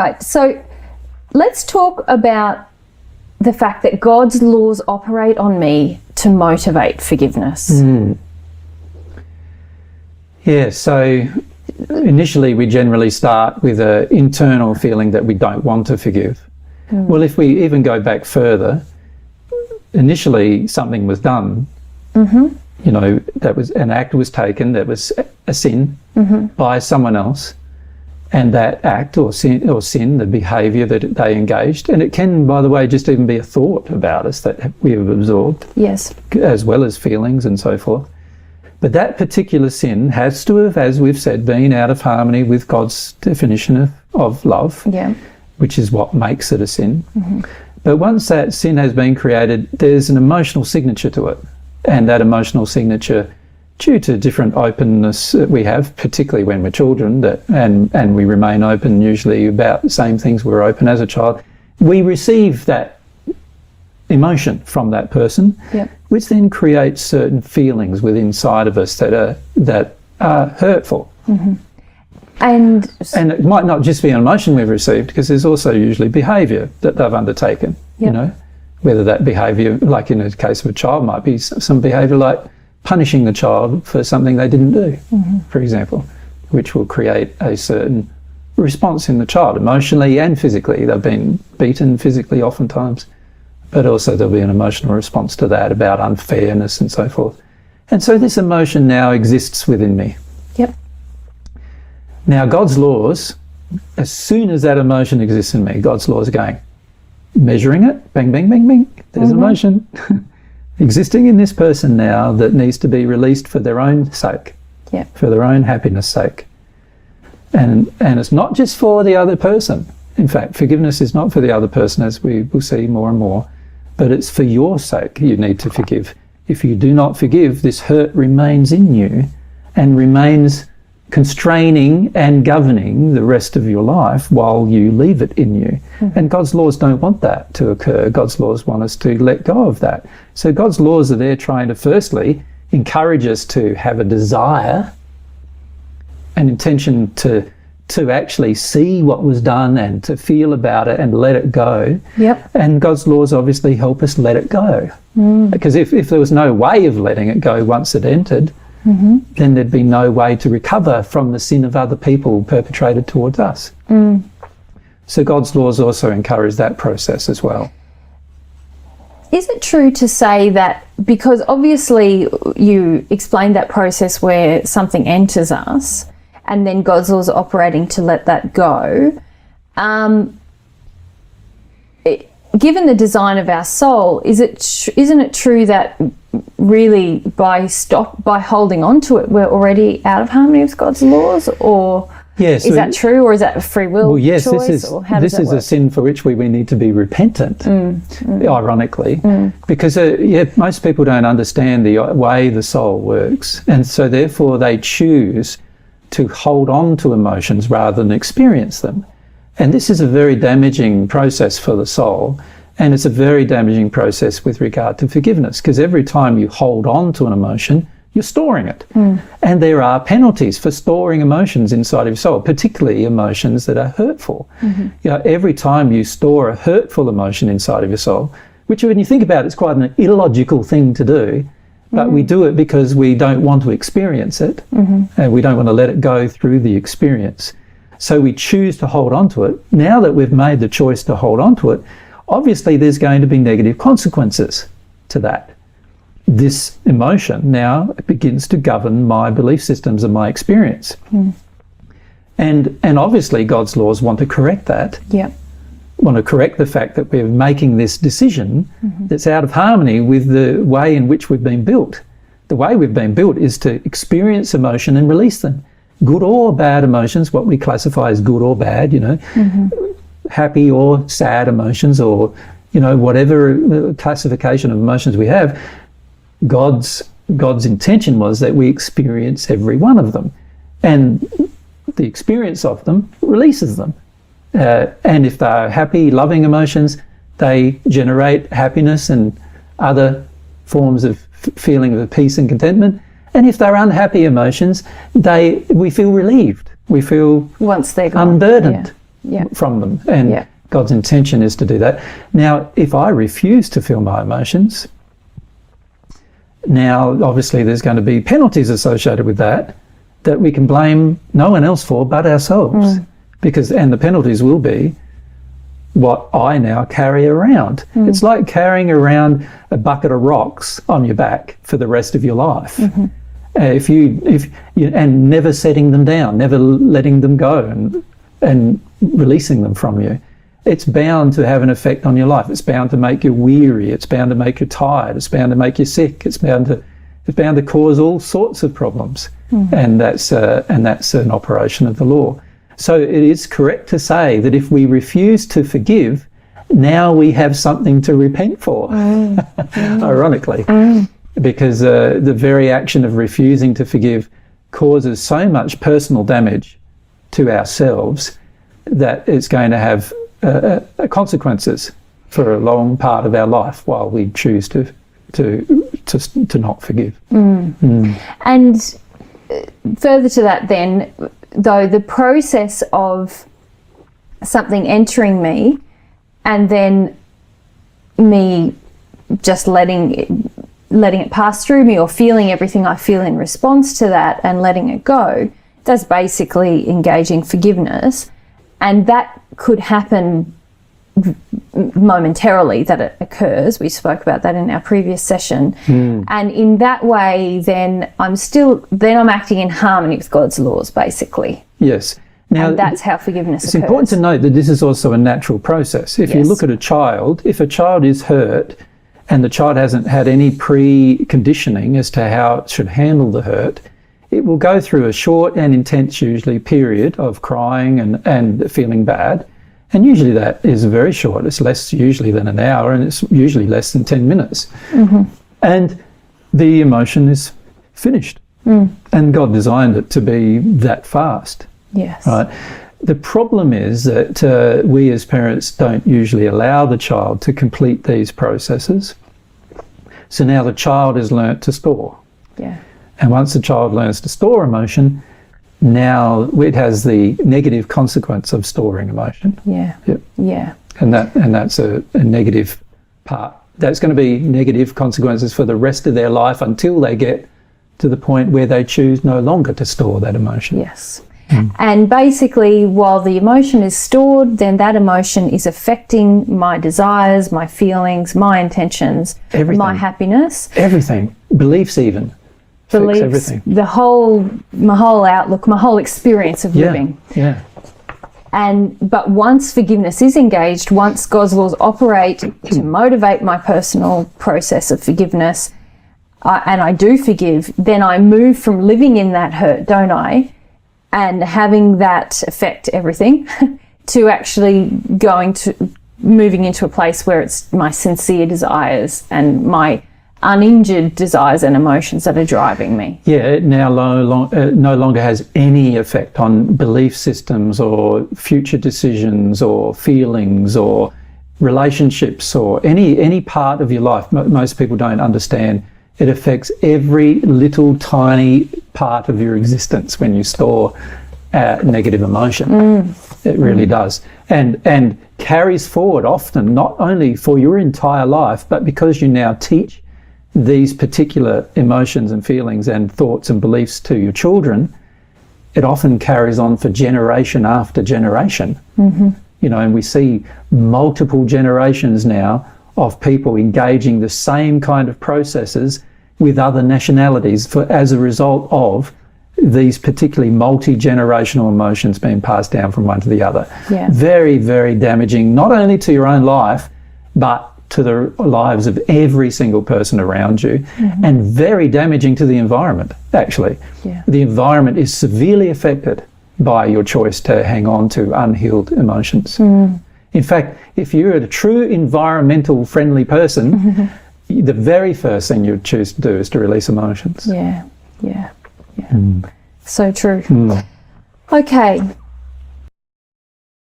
Right, so let's talk about the fact that God's laws operate on me to motivate forgiveness. Yeah, so initially we generally start with an internal feeling that we don't want to forgive. Well, if we even go back further, initially something was done, you know, that was an act was taken that was a sin by someone else, and that act or sin, the behaviour that they engaged, and it can, by the way, just even be a thought about us that we have absorbed, yes, as well as feelings and so forth. But that particular sin has to have, as we've said, been out of harmony with God's definition of love, which is what makes it a sin. But once that sin has been created, there's an emotional signature to it. And that emotional signature, due to different openness that we have, particularly when we're children, and we remain open usually about the same things we were open as a child, we receive that emotion from that person, which then creates certain feelings within inside of us that are hurtful. And it might not just be an emotion we've received, because there's also usually behaviour that they've undertaken, you know, whether that behaviour, like in the case of a child, might be some behaviour like punishing the child for something they didn't do, for example, which will create a certain response in the child, emotionally and physically. They've been beaten physically oftentimes, but also there'll be an emotional response to that about unfairness and so forth. And so this emotion now exists within me. Now God's laws, as soon as that emotion exists in me, God's laws are going, measuring it, bang, bang, bang, bang, there's an emotion existing in this person now that needs to be released for their own sake, for their own happiness sake. And it's not just for the other person. In fact, forgiveness is not for the other person, as we will see more and more, but it's for your sake you need to forgive. If you do not forgive, this hurt remains in you and remains constraining and governing the rest of your life while you leave it in you. And God's laws don't want that to occur. God's laws want us to let go of that. So God's laws are there trying to firstly encourage us to have a desire, an intention to actually see what was done and to feel about it and let it go. And God's laws obviously help us let it go. Because if there was no way of letting it go once it entered, then there'd be no way to recover from the sin of other people perpetrated towards us. So God's laws also encourage that process as well. Is it true to say that, because obviously you explained that process where something enters us and then God's laws are operating to let that go, given the design of our soul, isn't it true that really by holding on to it, we're already out of harmony with God's laws? Or is that true, or is that a free will choice? This is a sin for which we need to be repentant, ironically, because most people don't understand the way the soul works, and so therefore they choose to hold on to emotions rather than experience them. And this is a very damaging process for the soul, and it's a very damaging process with regard to forgiveness, because every time you hold on to an emotion, you're storing it. And there are penalties for storing emotions inside of your soul, particularly emotions that are hurtful. You know, every time you store a hurtful emotion inside of your soul, which when you think about it, it's quite an illogical thing to do, but we do it because we don't want to experience it, and we don't want to let it go through the experience. So we choose to hold on to it. Now that we've made the choice to hold on to it, obviously there's going to be negative consequences to that. This emotion now begins to govern my belief systems and my experience. And obviously God's laws want to correct that. Want to correct the fact that we're making this decision that's out of harmony with the way in which we've been built. The way we've been built is to experience emotion and release them. Good or bad emotions, what we classify as good or bad, you know, happy or sad emotions, or, you know, whatever classification of emotions we have, God's intention was that we experience every one of them, and the experience of them releases them. And if they're happy, loving emotions, they generate happiness and other forms of feeling of peace and contentment. And if they're unhappy emotions, we feel relieved. We feel once they're gone, unburdened. from them. And God's intention is to do that. Now, if I refuse to feel my emotions, now obviously there's going to be penalties associated with that we can blame no one else for but ourselves. And the penalties will be what I now carry around. It's like carrying around a bucket of rocks on your back for the rest of your life. If you and never setting them down, never letting them go and releasing them from you, it's bound to have an effect on your life. It's bound to make you weary. It's bound to make you tired. It's bound to make you sick. It's bound to cause all sorts of problems. And that's an operation of the law. So it is correct to say that if we refuse to forgive, now we have something to repent for, ironically, because the very action of refusing to forgive causes so much personal damage to ourselves that it's going to have consequences for a long part of our life while we choose to not forgive. And further to that then, though, the process of something entering me and then me just letting it pass through me or feeling everything I feel in response to that and letting it go, that's basically engaging forgiveness. And that could happen momentarily, that it occurs. We spoke about that in our previous session. And in that way, then I'm acting in harmony with God's laws, basically. Yes. Now, and that's how forgiveness occurs. It's important to note that this is also a natural process. If you look at a child, if a child is hurt and the child hasn't had any preconditioning as to how it should handle the hurt, it will go through a short and intense, usually, period of crying and feeling bad. And usually that is very short. It's less usually than an hour, and it's usually less than 10 minutes. And the emotion is finished. And God designed it to be that fast. Yes. Right? The problem is that we as parents don't usually allow the child to complete these processes. So now the child has learnt to store. And once the child learns to store emotion, now it has the negative consequence of storing emotion. And that's a negative part. That's going to be negative consequences for the rest of their life until they get to the point where they choose no longer to store that emotion. And basically, while the emotion is stored, then that emotion is affecting my desires, my feelings, my intentions, my happiness. Everything. Beliefs even. Beliefs, everything. my whole outlook, my whole experience of living. But once forgiveness is engaged, once God's laws operate to motivate my personal process of forgiveness, and I do forgive, then I move from living in that hurt, don't I, and having that affect everything, to actually moving into a place where it's my sincere desires and my uninjured desires and emotions that are driving me. It now no longer has any effect on belief systems or future decisions or feelings or relationships or any part of your life. Most people don't understand. It affects every little tiny part of your existence when you store negative emotion. It really does. And carries forward often, not only for your entire life, but because you now teach these particular emotions and feelings and thoughts and beliefs to your children, it often carries on for generation after generation. And we see multiple generations now of people engaging the same kind of processes with other nationalities as a result of these particularly multi-generational emotions being passed down from one to the other. Very, very damaging, not only to your own life, but to the lives of every single person around you, and very damaging to the environment, actually. The environment is severely affected by your choice to hang on to unhealed emotions. In fact, if you're a true environmental friendly person, the very first thing you choose to do is to release emotions. So true. Okay,